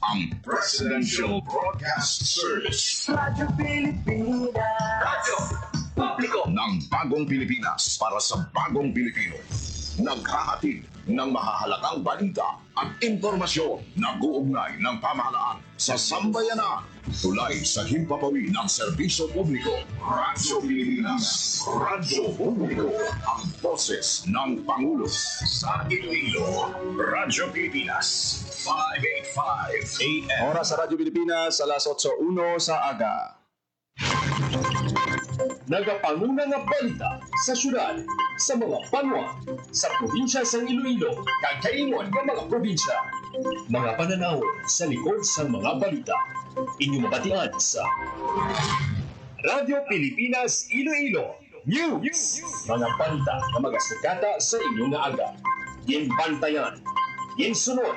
ang Presidential Broadcast Service. Radyo Pilipinas. Radyo Publiko ng Bagong Pilipinas para sa Bagong Pilipino. Naghahatid ng mahahalagang balita at impormasyon na guugnay ng pamahalaan sa sambayanan. Tulay sa himpapawid ng serbisyo publiko. Radyo Pilipinas. Radyo Publiko. Ang boses ng Pangulo. Sa Iloilo. Radyo Pilipinas. 585 AM. Oras sa Radyo Pilipinas, alas 8:01 sa aga. Nagapanguna nga balita sa syudad, sa mga banwa, sa probinsya sa Iloilo, kagkaingon ng mga probinsya. Mga pananaw sa likod sa mga balita. Inyong mabatian sa Radyo Pilipinas Iloilo News. Mga balita na magasukata sa inyong nga aga. Yung bantayan, yung sunod,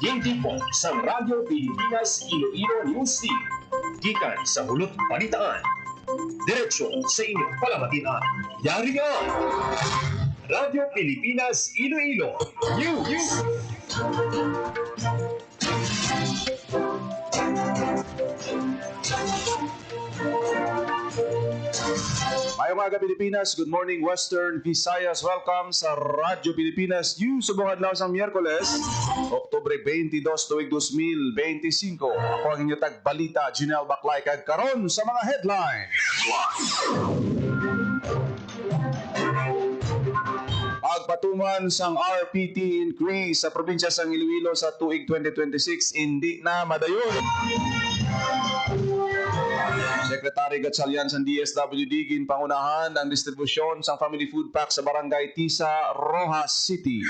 yung tipo sa Radyo Pilipinas Iloilo News Team. Gikan sa hulot balitaan. Diretso sa inyong palamatian. Yari nga! Radyo Pilipinas Iloilo News! Mayong aga Pilipinas, good morning Western Visayas. Welcome sa Radyo Pilipinas News. Subong adlaw sa Miyerkules, Oktubre 22, tuig 2025. Ako ang inyong tagbalita, Junel Baclay, kag karon sa mga headline. Pagpatuman sang RPT increase sa probinsya sang Iloilo sa tuig 2026 hindi na madayon. Secretary Gatchalian sa DSWD ginpangunahan ang distribusyon sang family food pack sa barangay Tisa, Rojas City.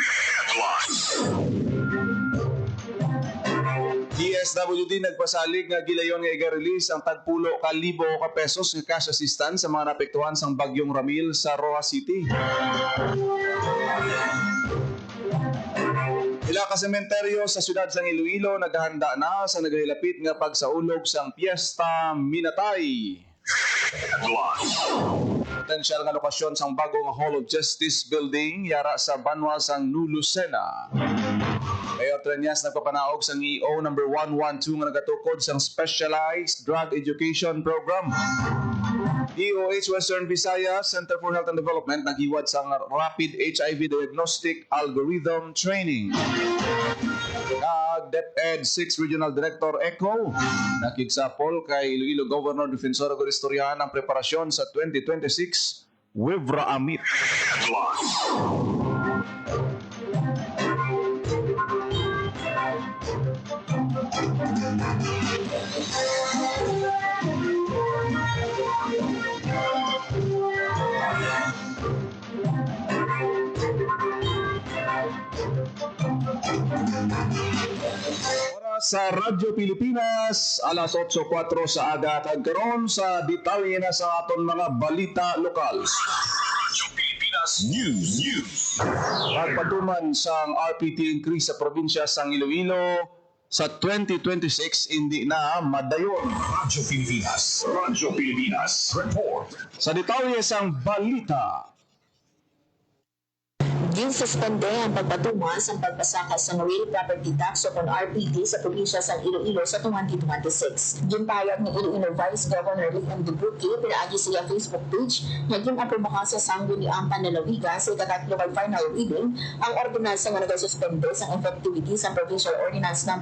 DSWD nagpasalig nga gilayon nga i-release ang tagpulo ka libo ka pesos nga cash assistance sa mga naapektuhan sang bagyong Ramil sa Rojas City. Ila ka sementeryo sa siyudad sang Iloilo naghahanda na sa naghahilapit nga pagsaulog sang Piesta Minatay. Potensyal nga lokasyon sang bagong Hall of Justice Building yara sa banwa sang New Lucena. Mayor Trenyas nagpapanaog sang EO number 112 nga nagatukod sang Specialized Drug Education Program. DOH Western Visayas Center for Health and Development naghiwad sang Rapid HIV Diagnostic Algorithm Training. DepEd 6 Regional Director ECHO nakigsapol kay Iloilo Governor Defensor Agustorian ang preparasyon sa 2026 Wivra Amit. Sa Radyo Pilipinas, alas 8:04 sa aga tagkaron sa detalye na sa aton mga balita lokal. Radyo Pilipinas News. Pagpatuman sang RPT increase sa probinsya sang Iloilo sa 2026 hindi na madayon. Radyo Pilipinas. Radyo Pilipinas Report. Sa detalye sang balita. Ginsuspende ang pagpatuman sa pagpasaka sa real property tax o kung RPT sa probinsya sa Iloilo sa 2026. Ginpahayag ni Iloilo Vice Governor Liam Dubuque pinaagi sa Facebook page na ginaprobahan sa sanggo ni Ampan Nalawiga sa ikatatlo kay final reading ang ordinansa nga nagasuspende sa effectivity sa Provincial Ordinance No.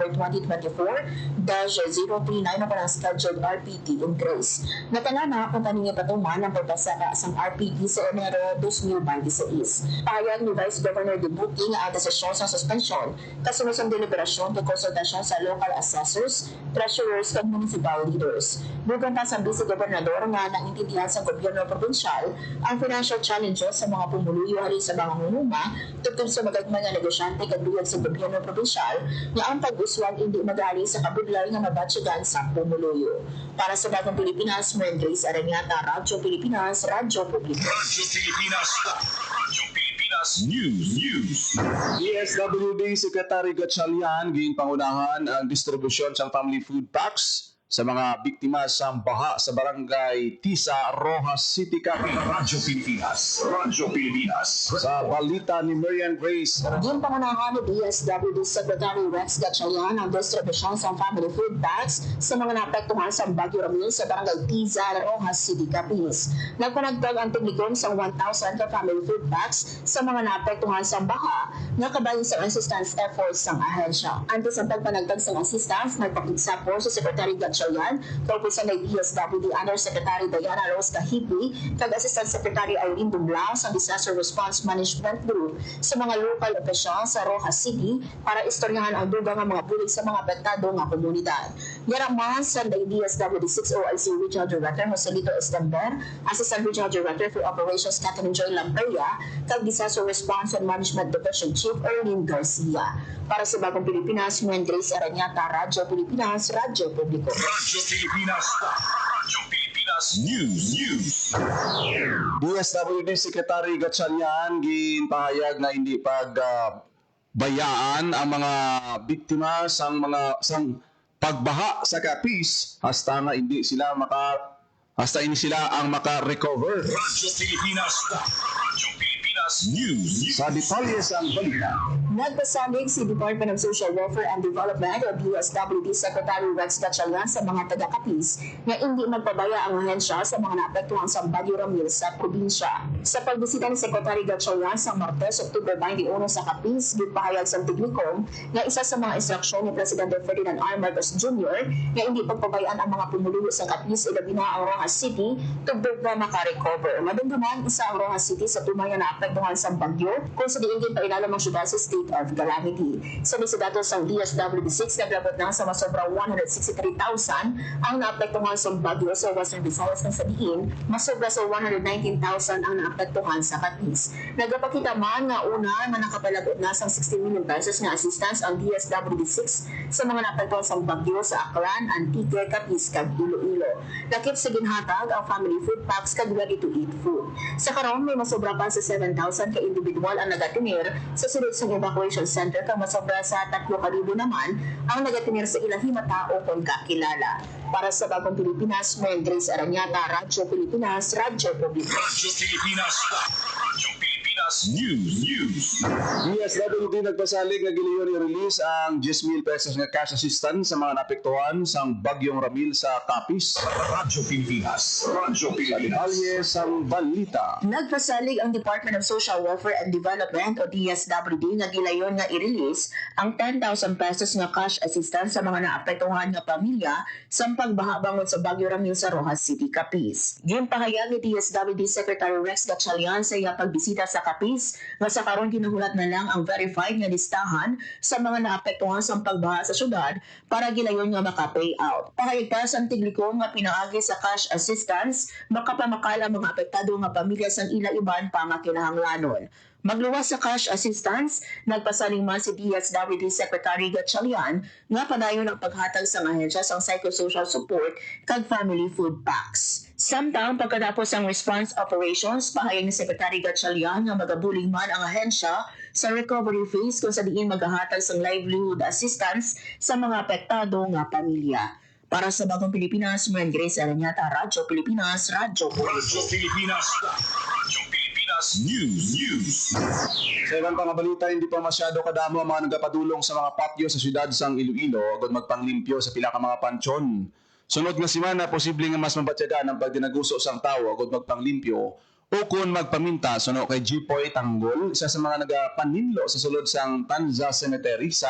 2024-039 na parang scheduled RPT increase. Natanana kung kanina patuman ang pagpasaka sa RPT sa Enero 2026. Pahayag ni Vice Governor Dubuque nga ang desisyon sa suspension kasunod sa deliberasyon at konsultasyon sa local assessors, treasurers at municipal leaders. Dugang pa sa Vice Gobernador nga naintindihan sa gobyerno provinsyal ang financial challenges sa mga pumuluyo halin sa mga hunuma tungkol sa magagmay nga negosyante kadluyag sa gobyerno provinsyal nga ang pag-uswag hindi magali sa kabudlay nga mabatsyagan sa pumuluyo. Para sa Bagong Pilipinas, Mary Grace Aranyata, Radyo Pilipinas, Radyo Publiko. Radyo Pilipinas. Radyo Pilipinas News. DSWD Secretary Gatchalian ginpangunahan ang distribusyon sang family food packs sa mga biktima sa baha sa barangay Tisa, Rojas City, Cavite. Radyo Pilipinas. Radyo Pilipinas. Sa balita ni Marian Grace, Yung pangunahan ni DSWD Secretary Rex Gatchalian ang distribusyon sa family food bags sa mga naapektuhan sa Bagyo Ramil sa barangay Tiza, Rojas City, Capiz. Nagpanagdag ang technicum sa 1,000 ka family food bags sa mga naapektuhan sa baha na kabayan sa assistance efforts ng ahensya. Antes ang pagpanagdag sa assistance, nagpakigsa po sa Secretary Gatchalian, kaupusan ng DSWD Undersecretary Diana Rose Kahipi, kag Assistant Secretary Irene Dumlao sa Disaster Response Management Group sa mga local officials sa Rojas City para istoryahan ang dugang ng mga bulig sa mga apektado nga komunidad. Yaraman sa DSWD 6 OIC Regional Director Joselito Estember, Assistant Regional Director for Operations Catherine Joy Lampreya, kag Disaster Response and Management Division Chief Erlene Garcia. Para sa Bagong Pilipinas, Nguyen Grace Aranyata, Radyo Pilipinas, Radyo Publiko. Radyo Pilipinas. Radyo Pilipinas News. DSWD Secretary Gatchalian ginpahayag na hindi bayaan ang mga biktima sang pagbaha sa Capiz hasta hindi sila ang maka-recover. Radyo Pilipinas. Radyo Pilipinas News. Sa detalye sa balita, Nagpasalig si Department of Social Welfare and Development o DSWD Secretary Rex Gatchalian sa mga taga-Capiz na hindi magpabaya ang ahensya sa mga naapektuhan sa Bagyo Ramil sa probinsya. Sa pagbisita ni Secretary Gatchalian sa Martes, October 21 sa Capiz, gipahayag sa Tiglicom na isa sa mga instruksyon ni Presidente Ferdinand R. Marcos Jr. na hindi pagpabayaan ang mga pumululo sa Capiz ilabi na ang Rojas City tubog na makarecover. Madumduman isa ang Rojas City sa tumaya na naapektuhan sa Bagyo kung sa diingin pa ilalim ang syudad sa state of calamity. Sa datos ng DSWD6, naglabot na sa masobra 163,000 ang naapektuhan sa Bagyo sa Western Visayas ng sabihin, masobra sa 119,000 ang naapektuhan sa Capiz. Nagapakita man nga una na nakapalagot na sa 60 million pesos na assistance ang DSWD6 sa mga naapektuhan sa Bagyo sa Aklan, Antique, Capiz, kag Iloilo. Lakip sa ginhatag ang family food packs kag ready-to-eat food. Sa karon may masobra pa sa 7,000 ka individual ang nagatinir sa sulod sa evacuation center kang masobra sa 3,000 naman ang nagatinir sa ilahing matao kung kakilala. Para sa Bagong Pilipinas, Nguyen Grace Aranyata, Radyo Pilipinas, Radyo Publiko. Radyo Pilipinas. Radyo Pilipinas News. DSWD nagpasalig na giliyon i-release ang 10,000 pesos nga cash assistance sa mga naapektuhan sa Bagyong Ramil sa Capiz. Radyo Pilipinas. Radyo Sa Pilipinas. detalye sa balita, Nagpasalig ang Department of Social Welfare and Development o DSWD nga gilayon nga i-release ang 10,000 pesos nga cash assistance sa mga naapektuhan nga pamilya sa pagbaha bangon sa Bagyo Ramil sa Rojas City, Capiz. Ginpahayag ni DSWD Secretary Rex Gatchalian sa iya pagbisita sa Capiz nga sa karon ginahulat na lang ang verified nga listahan sa mga naapektuhan sa pagbaha sa syudad para gilayon nga maka-pay out. Pahayag pa sa Tiglicom nga pinaagi sa cash assistance makapamakala ang mga apektado nga pamilya sa ila-iban pa nga kinahanglanon. Magluwas sa cash assistance, nagpasaling man si DSWD Secretary Gatchalian nga padayon ang paghatag sa ahensya sa psychosocial support kag family food packs. Samtang pagkatapos ang response operations, pahayag ni Secretary Gatchalian nga magabuling man ang ahensya sa recovery phase kung sa diin maghahatag sa livelihood assistance sa mga apektado nga pamilya. Para sa Bagong Pilipinas, Nguyen Grace Aranyata, Radyo Pilipinas, Radyo Radyo Pilipinas. Radyo Pilipinas News. sa ibang mga balita, hindi pa masyado kadamo ang mga nagapadulong sa mga patio sa siyudad sang Iloilo agad magpanglimpyo sa pila ka mga pansyon. Sunod nga semana, posible nga mas mabatyagan ang pagdinaguso sang tao agad magpanglimpyo o kung magpaminta suno kay Jipoy Tanggol, isa sa mga nagapaninlo sa sulod sang Tanza Cemetery sa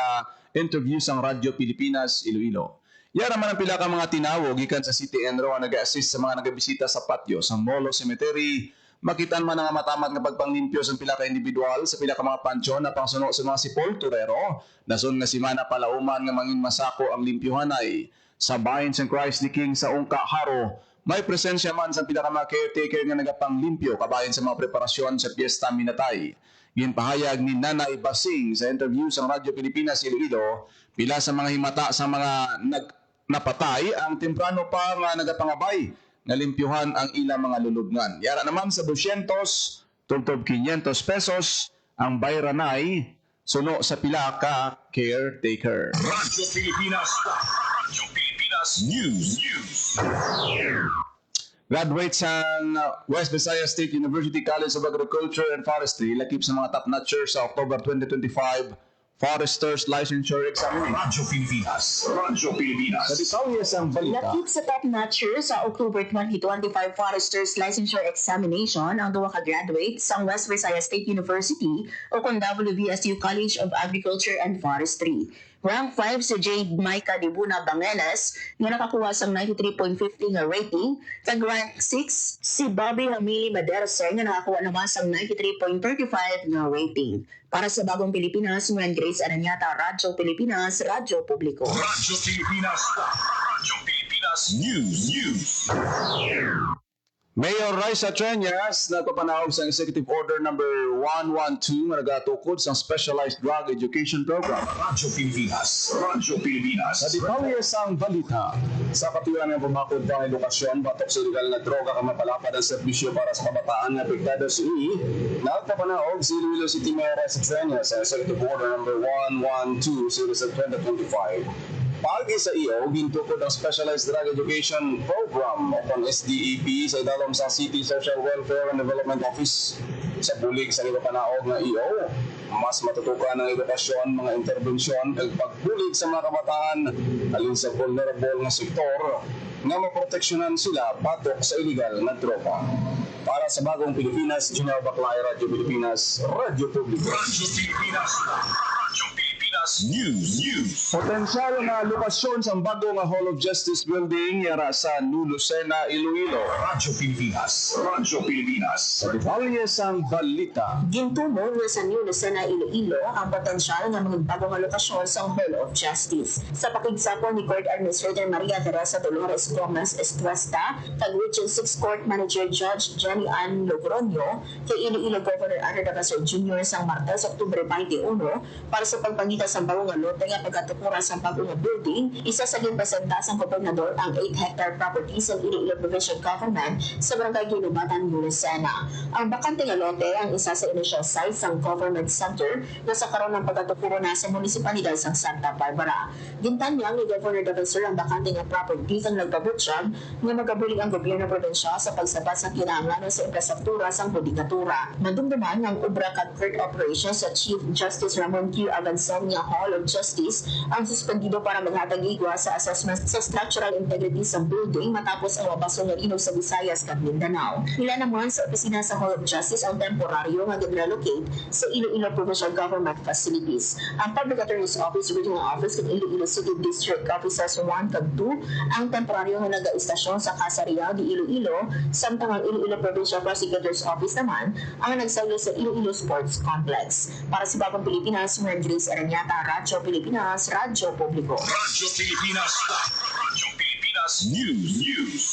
interview sang Radyo Pilipinas Iloilo. Yara man ang pila ka mga tinawag gikan sa City Enro nga nag-assist sa mga nagabisita sa patio sa Molo Cemetery. Makitan man nga matamat nga pagpanglimpyo sa pila ka individual sa pila ka mga pansyon na pangsuno sa mga sepulturero. Nasun nga semana palauman nga mangin masako ang limpyuhan ay sa Bayan St. Christ the King sa Ungka Haro. May presensya man sa pila ka mga caretaker nga nagapanglimpyo kabayan sa mga preparasyon sa Fiesta Minatay. Ginpahayag ni Nanay Basing sa interview sa Radyo Pilipinas Iloilo, pila sa mga himata sa mga napatay ang temprano pa nga nagapangabay nga limpyuhan ang ilang mga lulubngan. Yara naman sa 200 tungtod 500 pesos ang bayranay suno sa pila ka caretaker. Radyo Pilipinas. Radyo Pilipinas Pilipinas News. Graduate sa West Visayas State University College of Agriculture and Forestry, lakip sa mga top-notchers sa October 2025 Foresters Licensure Examination. Radyo Pilipinas. Radyo Pilipinas. Sa detalye sa balita, Lakip sa top notcher sa October 2025 Foresters Licensure Examination ang duwa ka graduate sa West Visayas State University o kung WVSU College of Agriculture and Forestry. Rank 5 si Jade Maika Dibuna Bangeles nga nakakuha sa 93.50 nga rating. Kag rank 6 si Bobby Hamili Maderse nga nakakuha naman sa 93.35 nga rating. Para sa Bagong Pilipinas, ngayon Grace Aranyata, Radyo Pilipinas, Radyo Publiko. Radyo Pilipinas. Radyo Pilipinas News. Mayor Raisa Treñas nagpapanahog sa Executive Order number 112 nga nagatukod sa Specialized Drug Education Program. Radyo Pilipinas. Radyo Pilipinas. Sa detalye sa balita, sa katuyan ng pumakod ng edukasyon, batok sa illegal na droga ka mapalapad ang serbisyo para sa kabataan na apektado sa II, nagpapanahog si Iloilo City Mayor Raisa Treñas sa Executive Order number 112 series of 2025. Pagi sa iyo, gintukod ang Specialized Drug Education Program o kung SDEP sa idalom sa City Social Welfare and Development Office. Sa bulig sa ipapanaog na iyo, mas matutukan ang edukasyon, mga interbensyon, kag pagbulig sa mga kabataan alin sa vulnerable nga sektor na maproteksyonan sila batok sa illegal na droga. Para sa Bagong Pilipinas, Junel Baclay, Radyo Pilipinas, Radyo Publiko. Radyo Pilipinas. Radyo Pilipinas News. Potensyal na lokasyon sa bagong Hall of Justice Building yara sa New Lucena, Iloilo. Radyo Pilipinas. Radyo Pilipinas. Sa detalye sa balita, Gintumo nga sa New Lucena, Iloilo ang potensyal ng mga bagong lokasyon sa Hall of Justice. Sa pakigsapon ni Court Administrator Maria Teresa Dolores Gomez Estuesta, kag Region 6 Court Manager Judge Jenny Ann Logroño, kay Iloilo Governor Arthur Dabasol Jr. sa Martes, Oktubre 21, para sa pagpangita sa bagong lote nga pagkatukuran sa bagong building, isa sa ginpresenta sa gobernador ang 8-hectare property sa Iloilo Provincial Government sa Barangay Ginubatan, New Lucena. Ang bakante nga lote ang isa sa initial site sa Government Center na sa karon ng pagkatukuran na sa munisipalidad sa Santa Barbara. Gintanyang ni Governor Dabasol ang bakante nga property kang nagpabutyag nga magabulig ang gobyerno probinsya sa pagsabat sa kinahanglanon sa infrastruktura sa judikatura. Madumduman ang obra kag court operations sa Chief Justice Ramon Q. Avancon nga Hall of Justice ang suspendido para maghatag igwa sa assessment sa structural integrity sa building matapos ang mabasong nga inog sa Visayas kag Mindanao. Ila naman sa opisina sa Hall of Justice ang temporaryo nga gin-relocate sa Iloilo Provincial Government Facilities. Ang Public Attorney's Office, Regional Office kag Iloilo City District Offices 1 kag 2 ang temporaryo nga nag-istasyon sa Casa Real de Iloilo, samtang ang Iloilo Provincial Prosecutor's Office naman ang nagsaylo sa Iloilo Sports Complex. Para sa Bagong Pilipinas, Grace Aranyata, Radyo Pilipinas, Radyo Publiko. Radyo Pilipinas. Radyo Pilipinas News.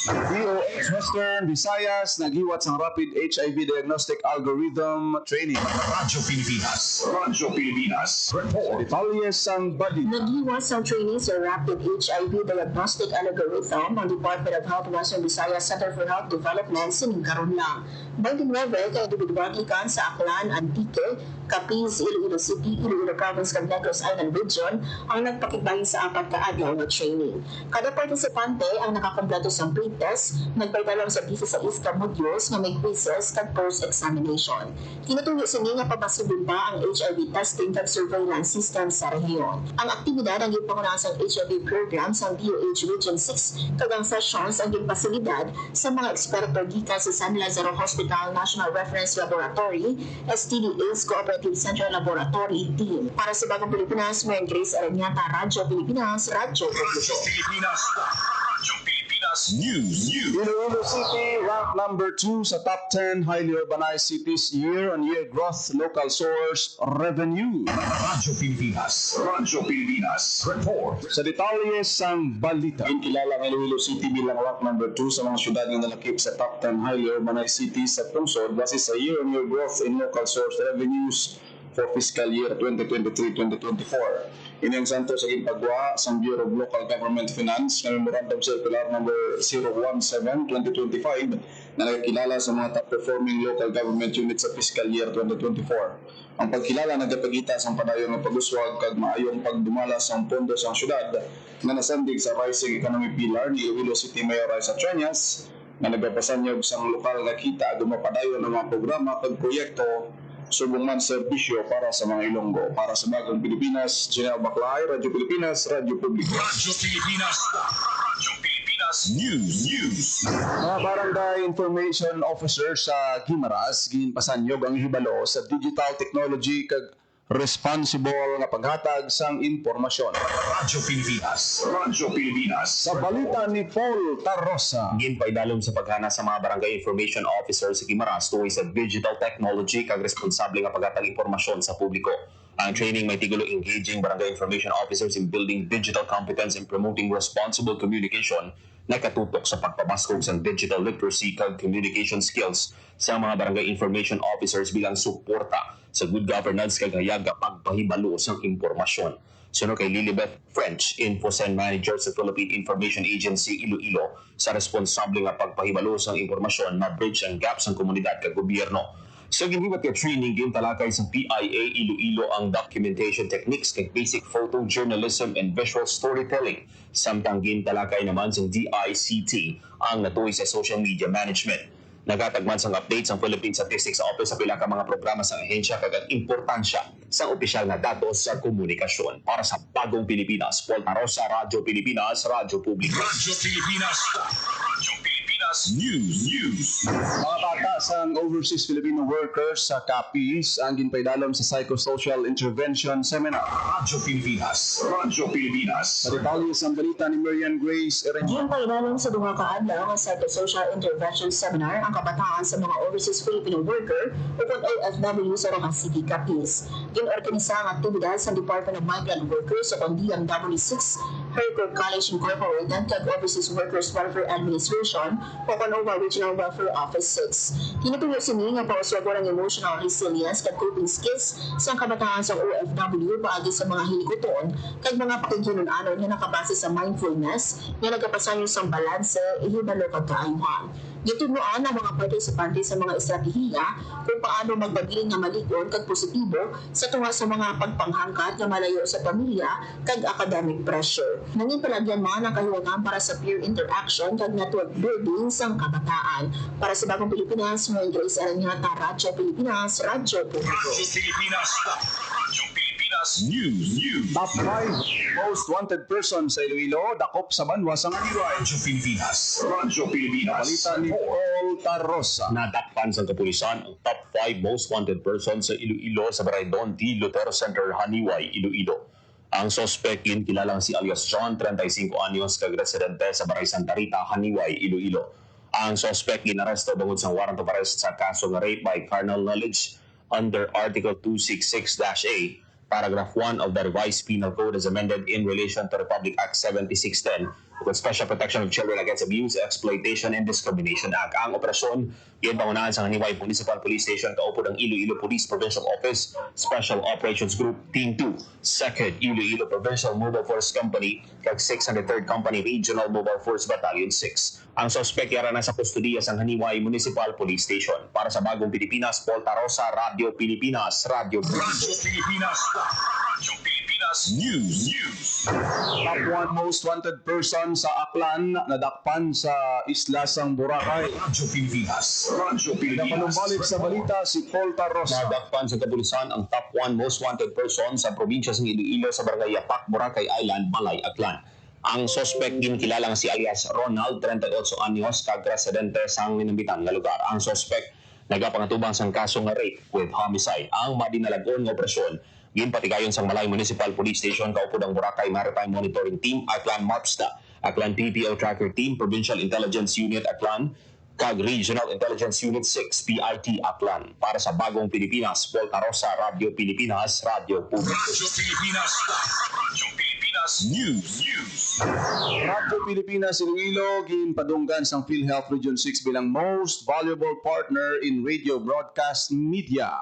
DOH Western Visayas naghiwat sang rapid HIV diagnostic algorithm training. Radyo Pilipinas. Radyo Pilipinas. Report. Detalye sa balita, Naghiwas sa training sa Rapid HIV Diagnostic Algorithm ang Department of Health Western Visayas Center for Health Development siningkaroon lang. 29 kay individualikan sa Aklan, Antique, Capiz, Iloilo City, Iloilo Province, kag Negros Island Region ang nagpakigbahin sa 4 ka adlaw nga training. Kada partisipante ang nakakompleto sa pre-test, nagpaydalang sa 16 ka modules nga may quizzes kag post-examination. Tinutuyo sini nga pabasugod pa ang HIV testing kag surveillance system sa rehiyon. Ang aktibidad ang gipangunahan sa HIV program sa DOH Region 6 kag ang sessions ang gipasilidad sa mga eksperto gikan sa San Lazaro Hospital National Reference Laboratory, STD-AIDS Cooperative Central Laboratory Team. Para sa Bagong Pilipinas, Grace Aranyata, Radyo Pilipinas, Radyo Radyo Publiko. Pilipinas. Radyo Pilipinas News. Iloilo City ranked number 2 sa top 10 highly urbanized cities year-on-year growth local source revenue. Radyo Pilipinas. Radyo Pilipinas. Report. Sa detalye sa balita, kinikilala ang Iloilo City bilang rank number 2 sa mga syudad na nalakip sa top 10 highly urbanized cities sa lungsod base sa year-on-year growth in local source revenues for fiscal year 2023-2024. Ini ang santo sa pagwa sa Bureau of Local Government Finance na Memorandum Circular number 017-2025 na nagkilala sa mga top-performing local government units sa fiscal year 2024. Ang pagkilala nagapagita sa padayon ng pag-uswag kag maayong pagdumala sa pondo sa syudad na nasandig sa rising economy pillar ni Iloilo City Mayor Raisa Trias na nagpapasanyog sa lokal nga kita dumapadayon ng mga programa kag proyekto subong man serbisyo para sa mga Ilonggo. Para sa Bagong Pilipinas, General Baclay, Radyo Pilipinas, Radyo Publiko. Radyo Pilipinas. Radyo Pilipinas News. Mga barangay information officer sa Guimaras, ginpasanyog ang hibalo sa digital technology kag responsible nga paghatag sang impormasyon. Radyo Pilipinas. Radyo Pilipinas. Sa balita ni Paul Tarrosa, Ginpaidalom sa paghana sa mga barangay information officer sa Guimaras tuwing sa digital technology kag responsable nga paghatag impormasyon sa publiko. Ang training may tigulo engaging barangay information officers in building digital competence and promoting responsible communication na katutok sa pagpamaskog sa digital literacy kag communication skills sa mga barangay information officers bilang suporta sa good governance kag hayaga pagpahibalo sa impormasyon. Sunod kay Lilibeth French, InfoSend Manager sa Philippine Information Agency Iloilo, sa responsable nga pagpahibalo sa impormasyon na bridge ang gaps ng komunidad kag gobyerno. Sa ginibat ka training game talakay sa PIA Iloilo ang documentation techniques kag basic photo journalism and visual storytelling. Samtang game talakay naman sa DICT ang natuloy sa social media management. Nagatagman sang updates ang Philippine Statistics Office sa pila ka mga programa sa ahensya kag importansya sa opisyal na datos sa komunikasyon. Para sa Bagong Pilipinas, Paul Tarosa, Radyo Pilipinas, Radyo Publiko. Radyo Pilipinas. Radyo Pilipinas News. mga bata sang overseas Filipino workers sa CAPIS ang ginpaidalom sa Psychosocial Intervention Seminar. Radyo Pilipinas. Radyo Pilipinas. Sa detalye sa balita ni Marian Grace Erenyo. Yung painalan sa duha ka adlaw nga Psychosocial Intervention Seminar ang kabataan sa mga overseas Filipino worker o kung OFW sa Rojas City, Capiz. Ginorganisa ang aktibidad sa Department of Migrant Workers o kung DMW6, Hercules College Incorporated kag Overseas Workers Welfare Administration o kung OVA Regional Welfare Office 6. Kinatuyo sini nga pauswago ng emotional resilience kag coping skills sa kabataan sa OFW paagi sa mga hilikoton kag mga pakighinunanon nga nakabase sa mindfulness nga nagapasanyo sa balanse ihibalo kag kaayuhan. Gitunuan ang mga partisipante sa mga estratehiya kung paano magbabiling nga malikon kag positibo sa tunga sa mga pagpanghangkat nga malayo sa pamilya kag academic pressure. Nanging palagyan man ang kahiwagan para sa peer interaction kag network building sang kabataan. Para sa Bagong Pilipinas, mo Grace Aranyata, Radyo Pilipinas, Radyo Publiko. Radyo Pilipinas. Radyo Pilipinas News. Top 5 most wanted person sa Iloilo, dakop sa banwa sang Radyo Pilipinas. Radyo Pilipinas. balita ni Paul Tarrosa. Nadakpan sa kapulisan ang top 5 most wanted persons sa Iloilo sa Barangay Don T. Lutero Center, Haniway, Iloilo. Ang suspect kilalang si alias John, 35 anyos, kag residente sa Barangay Santa Rita, Haniway, Iloilo. Ang suspect ginaresto bangod sa warrant of arrest sa kaso nga rape by carnal knowledge under Article 266-A, Paragraph 1 of the Revised Penal Code as amended in relation to Republic Act 7610 with Special Protection of Children Against Abuse, Exploitation, and Discrimination Act. Ang operasyon, yun pangunahan sa Haniway Municipal Police Station, kaupod ang Iloilo Police Provincial Office, Special Operations Group, Team 2, 2nd Iloilo Provincial Mobile Force Company, kag 603rd Company Regional Mobile Force Battalion 6. Ang suspect yara na sa kustudiya sa Haniway Municipal Police Station. Para sa Bagong Pilipinas, Paul Tarosa, Radyo Pilipinas, Radyo Radyo Pilipinas. Radyo Pilipinas News. Top 1 most wanted person sa Aklan, nadakpan sa isla sang Boracay. Radyo Pilipinas. Radyo Pilipinas. Napanumbalik sa balita si Paul Tarrosa. Nadakpan sa kapulisan ang top 1 most wanted person sa probinsya ng Iloilo sa Barangay Yapak, Boracay Island, Malay, Aklan. Ang suspect ginkilalang si alias Ronald, 38 anyos, kag residente sang minambitan nga lugar. Ang suspect nagapangatubang sang kaso nga rape with homicide. Ang madinalagon nga operasyon ginpatigayon sang Malay Municipal Police Station, kaupod ang Boracay Maritime Monitoring Team, Aklan MARPSTA, Aklan PPO Tracker Team, Provincial Intelligence Unit Aklan, kag Regional Intelligence Unit 6, PIT Aklan. Para sa Bagong Pilipinas, Paul Tarosa, Radyo Pilipinas, Radyo Publiko. Radyo Pilipinas. Radyo Pilipinas News. Radyo Pilipinas Iloilo ginpadunggan sang PhilHealth Region 6 bilang most valuable partner in radio broadcast media.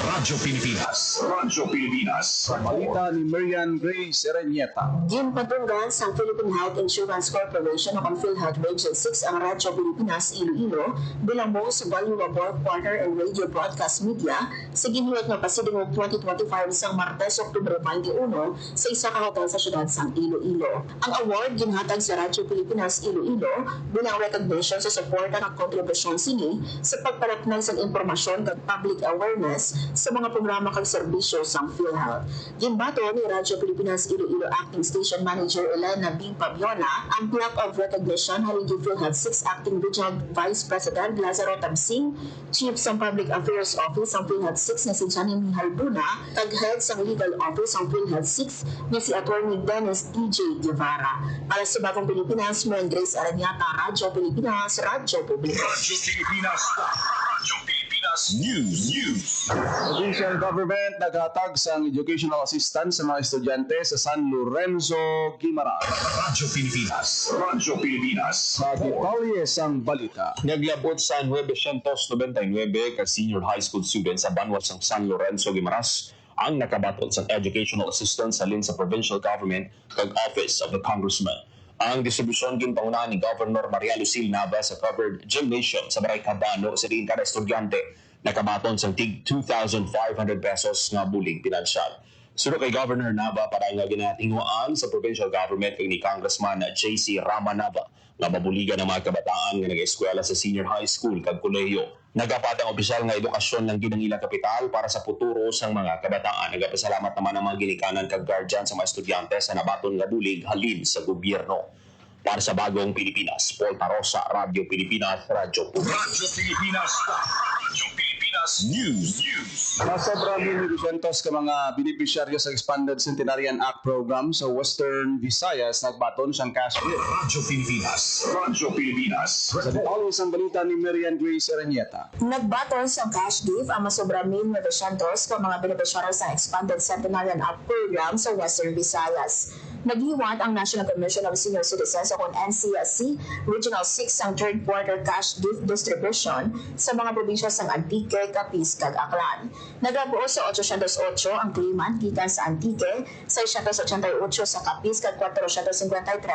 Radyo Pilipinas. Radyo Pilipinas. Balita ni Marian Grace Serenieta. Ginpatungan sa Philippine Health Insurance Corporation o PhilHealth Region 6 ang Radyo Pilipinas Iloilo bilang most valuable partner and radio broadcast media sa ginulat nga pasidungog 2025 sang Martes, Oktubre 21 sa isa ka hotel sa syudad sang Iloilo. Ang award ginhatag sa Radyo Pilipinas Iloilo bilang recognition sa suporta ng kontribusyon sini sa pagparatnay sa impormasyon kag public awareness sa mga programa kag serbisyo sang PhilHealth. Ginbato ni Radyo Pilipinas Iloilo Acting Station Manager Elena B. Pabiola ang plaque of recognition halin kay PhilHealth 6 Acting Regional Vice President Lazaro Tabsing, Chief sang Public Affairs Office sang PhilHealth 6 na si Johnny Mihalbuna, kag Head sang Legal Office sang PhilHealth 6 na si Attorney Dennis DJ Guevara. Para sa Bagong Pilipinas, Marian Grace Aranyata, Radyo Pilipinas, Radyo Publiko. Radyo Pilipinas. Radyo Pilipinas News. Provincial government naghatag sa educational assistance sa mga estudyante sa San Lorenzo, Guimaras. Radyo Pilipinas. Radyo Pilipinas. Sa detalye sang balita. Naglabot sa 999 ka senior high school students sa banwas ng San Lorenzo, Guimaras ang nakabaton sa educational assistance halin sa provincial government kag Office of the Congressman. Ang distribusyon ginpangunahan ni Governor Maria Lucille Nava sa covered gymnasium sa Baray Cabano sa rin kada estudyante nakabaton sa tig 2,500 pesos nga buling pinansyal. Suro kay Governor Nava para nga ginatinguan sa provincial government kay ni Congressman J.C. Rama Nava nga mabuligan ng mga kabataan nga nag-eskwela sa senior high school kag kolehiyo. Nagapat ang opisyal nga edukasyon ng ginang ilang kapital para sa futuro sang mga kabataan. Nagapasalamat naman ang mga ginikanan kag guardian sa mga estudyante sa nabaton nga bulig halin sa gobyerno. Para sa Bagong Pilipinas, Paul Tarosa, Radyo Pilipinas, Radyo Publiko. Radyo Pilipinas. Radyo Pilipinas News. Nasobra 1,200 ka mga beneficiaryo sa Expanded Centenarian Act program sa Western Visayas nagbaton siyang cash gift. Radyo Pilipinas. Radyo Pilipinas. Sa detalye sang balita ni Marian Grace Serenieta. Nagbaton sa cash gift ang masobra 1,900 ka mga beneficiaryo sa Expanded Centenarian Act program sa Western Visayas. Naghiwat ang National Commission of Senior Citizens o NCSC Regional 6 ang third quarter cash gift distribution sa mga probinsya sang Antique, Capiz, kag Aklan. Nagabuo sa 808 ang claimant gikan sa Antique, 688 sa Capiz kag 453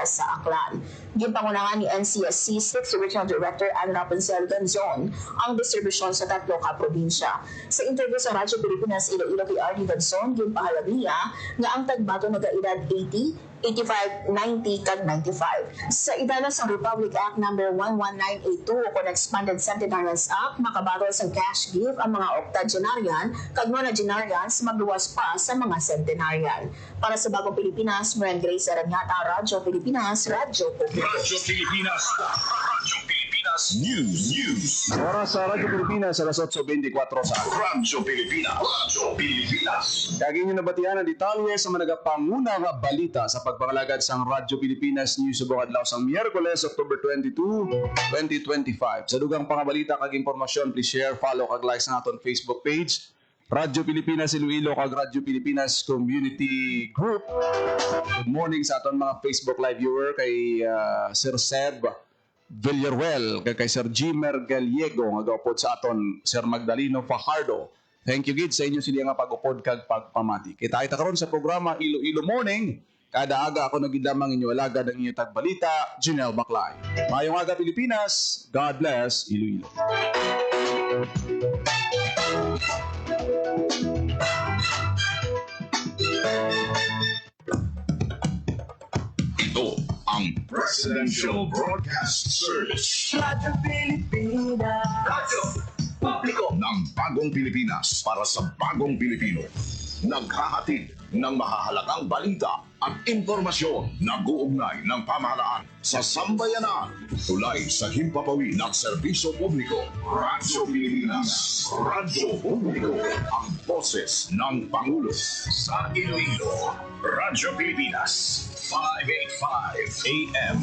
sa Aklan. Ginpangunahan ni NCSC 6th Regional Director Ann Rapunzel Ganzon ang distribusyon sa tatlo ka probinsya. Sa interview sa Radyo Pilipinas Iloilo kay R.D. Ganzon, ginpahalabiya nga ang tagbato nagaedad 80, 85, 90, kag 95. Sa idala sa Republic Act No. 11982 o kung Expanded Centenarians Act, makabago sa cash gift ang mga octogenarian kag nonagenarians magluwas pa sa mga centenarian. Para sa Bagong Pilipinas, Marian Grace Aranyata, Radyo Pilipinas, Radyo Publiko. Radyo Pilipinas. Radyo Pilipinas News. Oras sa Radyo Pilipinas, alas 8:24 sa Radyo Pilipinas. Radyo Pilipinas. Kaging yung nabatian ang detalye sa mga nagapanguna nga balita sa pagpangalagad sang Radyo Pilipinas News sa Bukadlaw sang Miyerkules, October 22, 2025. Sa dugang pangabalita kag impormasyon, please share, follow kag like sa aton Facebook page, Radyo Pilipinas Iloilo kag Radyo Pilipinas Community Group. Good morning sa aton mga Facebook live viewer kay Sir Seb Villaruel, kay Sir Jimer Gallego nga gawpod sa aton Sir Magdaleno Fajardo. Thank you gid sa inyo sila nga pag-upod kag pagpamati. Kita karon sa programa Iloilo Morning. Kada aga ako nagidamang inyo alagad ang inyong tagbalita, Janelle Baclay. Mayong aga Pilipinas, God bless Iloilo. Ito ang Presidential Broadcast Service. Radyo Pilipinas. Radyo Publiko ng Bagong Pilipinas para sa Bagong Pilipino. Naghahatid ng mahahalagang balita at impormasyon na guugnay ng pamahalaan sa sambayanan. Tulay sa himpapawid ng serbisyo publiko. Radyo Pilipinas. Radyo Publiko. Ang boses ng Pangulo sa Iloilo. Radyo Pilipinas. 585 AM.